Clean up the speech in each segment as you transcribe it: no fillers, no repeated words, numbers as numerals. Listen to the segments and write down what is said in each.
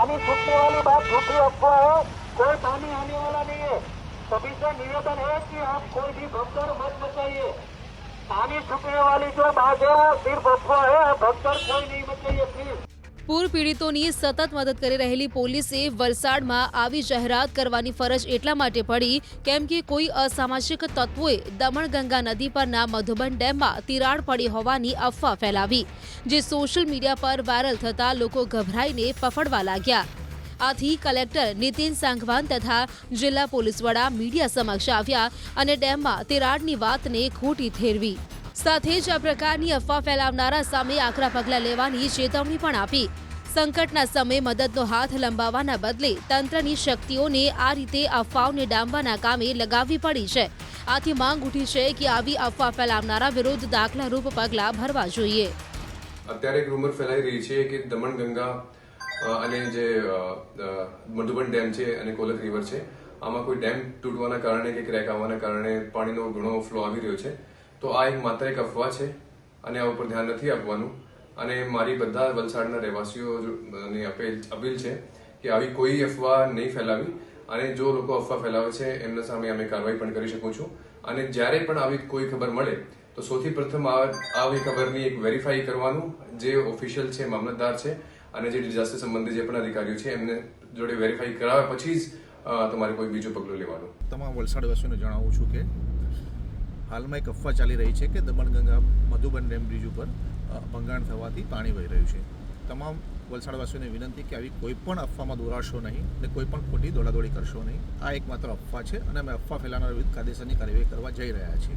पानी छूटने वाली बात झूठी अफवाह है। कोई पानी आने वाला नहीं है। सभी से निवेदन है कि आप कोई भी भगदड़ मत मचाइए। पानी छूटने वाली जो बात है वो सिर्फ अफवाह है। भगदड़ कोई नहीं मचाइए प्लीज। પૂર પીડિતોની સતત મદદ કરી રહેલી પોલીસે વલસાડમાં આવી જાહેરાત કરવાની ફરજ એટલા માટે પડી કેમ કે કોઈ અસામાજિક તત્વોએ દમણગંગા નદી પરના મધુબન ડેમમાં તિરાડ પડી હોવાની અફવા ફેલાવી, જે સોશિયલ મીડિયા પર વાયરલ થતા લોકો ગભરાઈને ફફડવા લાગ્યા। આથી કલેક્ટર નીતિન સાંગવાન તથા જિલ્લા પોલીસ વડા મીડિયા સમક્ષ આવ્યા અને ડેમમાં તિરાડની વાતને ખોટી ઠેરવી। સાથે જ આ પ્રકારની અફવા ફેલાવનારા સામે આકરા પગલાં લેવાની ચેતવણી પણ આપી। સંકટના સમયે મદદનો હાથ લંબાવવાના બદલે તંત્રની શક્તિઓને આ રીતે અફવાઓને ડામવાના કામે લગાવવી પડી છે। આથી માંગ ઉઠી છે કે આવી અફવા ફેલાવનારા વિરુદ્ધ દાખલારૂપ પગલાં ભરવા જોઈએ। અત્યારે એક રૂમર ફેલાઈ રહી છે કે દમણગંગા અને જે મધુબન ડેમ છે અને કોલક રિવર છે, આમાં કોઈ ડેમ તૂટવાના કારણે કે ક્રેક આવવાના કારણે પાણીનો ઘણો ફ્લો આવી રહ્યો છે। તો આ એક માત્ર એક અફવા છે અને આ ઉપર ધ્યાન નથી આપવાનું। અને મારી બધા વલસાડના રહેવાસીઓની અપીલ છે કે આવી કોઈ અફવા નહીં ફેલાવી અને જો લોકો અફવા ફેલાવે છે એમના સામે અમે કાર્યવાહી પણ કરી શકું છું। અને જ્યારે પણ આવી કોઈ ખબર મળે તો સૌથી પ્રથમ આવી ખબરની એક વેરીફાઈ કરવાનું, જે ઓફિશિયલ છે, મામલતદાર છે અને જે ડિઝાસ્ટર સંબંધિત જે પણ અધિકારીઓ છે એમને જોડે વેરીફાઈ કરાવ્યા પછી જ તમારે કોઈ બીજું પગલું લેવાનું। તમામ વલસાડવાસીઓને જણાવું છું કે હાલમાં એક અફવા ચાલી રહી છે કે દમણગંગા મધુબન ડેમ બ્રિજ ઉપર ભંગાણ થવાથી પાણી વહી રહ્યું છે। તમામ વલસાડવાસીઓને વિનંતી કે આવી કોઈ પણ અફવામાં દોરાશો નહીં અને કોઈ પણ ખોટી દોડાદોડી કરશો નહીં। આ એક માત્ર અફવા છે અને અમે અફવા ફેલાવનાર વિરુદ્ધ કાયદેસરની કાર્યવાહી કરવા જઈ રહ્યા છીએ।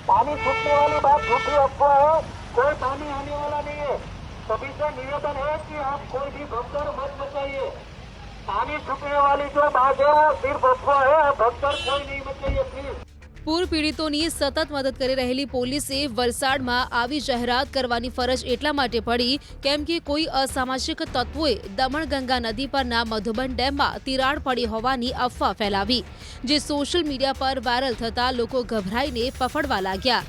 पानी छूटने वाली बात झूठी अफवाह है। कोई पानी आने वाला नहीं है। सभी से निवेदन है कि आप कोई भी भगदड़ मत मचाइए। पानी छूटने वाली जो बात है वो सिर्फ अफवाह है। भगदड़ कोई नहीं मचाइए प्लीज। પૂર પીડિતોની સતત મદદ કરી રહેલી પોલીસે વલસાડમાં આવી જાહેરાત કરવાની ફરજ એટલા માટે પડી કેમ કે કોઈ અસામાજિક તત્વોએ દમણગંગા નદી પરના મધુબન ડેમમાં તિરાડ પડી હોવાની અફવા ફેલાવી, જે સોશિયલ મીડિયા પર વાયરલ થતા લોકો ગભરાઈને ફફડવા લાગ્યા।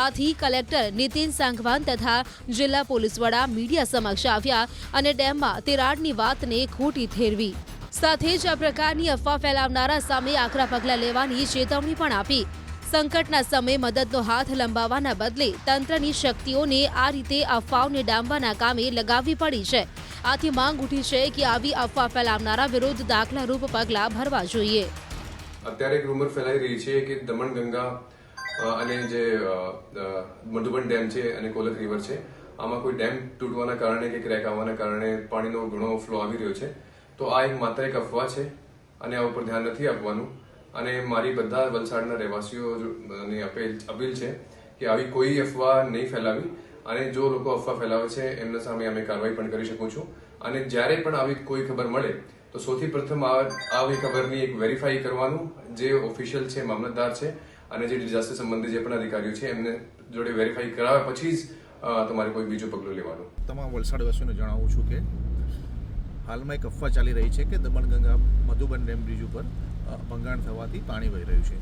આથી કલેક્ટર નીતિન સાંગવાન તથા જિલ્લા પોલીસ વડા મીડિયા સમક્ષ આવ્યા અને ડેમમાં તિરાડની વાતને ખોટી ઠેરવી। સાથે જ આ પ્રકારની અફવા ફેલાવનારા સામે આકરા પગલાં લેવાની ચેતવણી પણ આપી। સંકટના સમયે મદદનો હાથ લંબાવવાના બદલે તંત્રની શક્તિઓને આ રીતે અફવાઓને ડામવાના કામે લગાવવી પડી છે। આથી માંગ ઉઠી છે કે આવી અફવા ફેલાવનારા વિરુદ્ધ દાખલારૂપ પગલાં ભરવા જોઈએ। અત્યારે એક રૂમર ફેલાઈ રહી છે કે દમણગંગા અને જે મધુબન ડેમ છે અને કોલક રિવર છે, આમાં કોઈ ડેમ તૂટવાના કારણે કે ક્રેક આવવાના કારણે પાણીનો ઘણો ફ્લો આવી રહ્યો છે। તો આ એક માત્ર એક અફવા છે અને આ ઉપર ધ્યાન નથી આપવાનું। અને મારી બધા વલસાડના રહેવાસીઓની અપીલ છે કે આવી કોઈ અફવા નહીં ફેલાવી અને જો લોકો અફવા ફેલાવે છે એમના સામે અમે કાર્યવાહી પણ કરી શકું છું। અને જ્યારે પણ આવી કોઈ ખબર મળે તો સૌથી પ્રથમ આવી ખબરની એક વેરીફાઈ કરવાનું, જે ઓફિશિયલ છે, મામલતદાર છે અને જે ડિઝાસ્ટર સંબંધિત જે પણ અધિકારીઓ છે એમને જોડે વેરીફાઈ કરાવ્યા પછી જ તમારે કોઈ બીજું પગલું લેવાનું। તમામ વલસાડવાસીઓને જણાવું છું કે હાલમાં એક અફવા ચાલી રહી છે કે દમણગંગા મધુબન ડેમ બ્રિજ ઉપર ભંગાણ થવાથી પાણી વહી રહ્યું છે।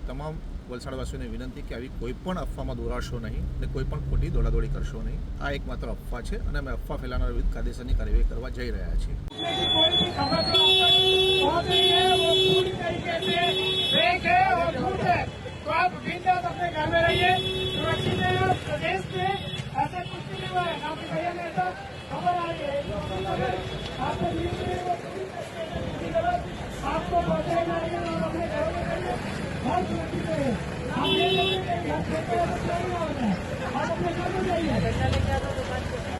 તમામ વલસાડવાસીઓને વિનંતી કે આવી કોઈ પણ અફવામાં દોરાશો નહીં અને કોઈ પણ ખોટી દોડાદોડી કરશો નહીં। આ એક માત્ર અફવા છે અને અમે અફવા ફેલાવનાર વિરુદ્ધ કાયદેસરની કાર્યવાહી કરવા જઈ રહ્યા છીએ। आपको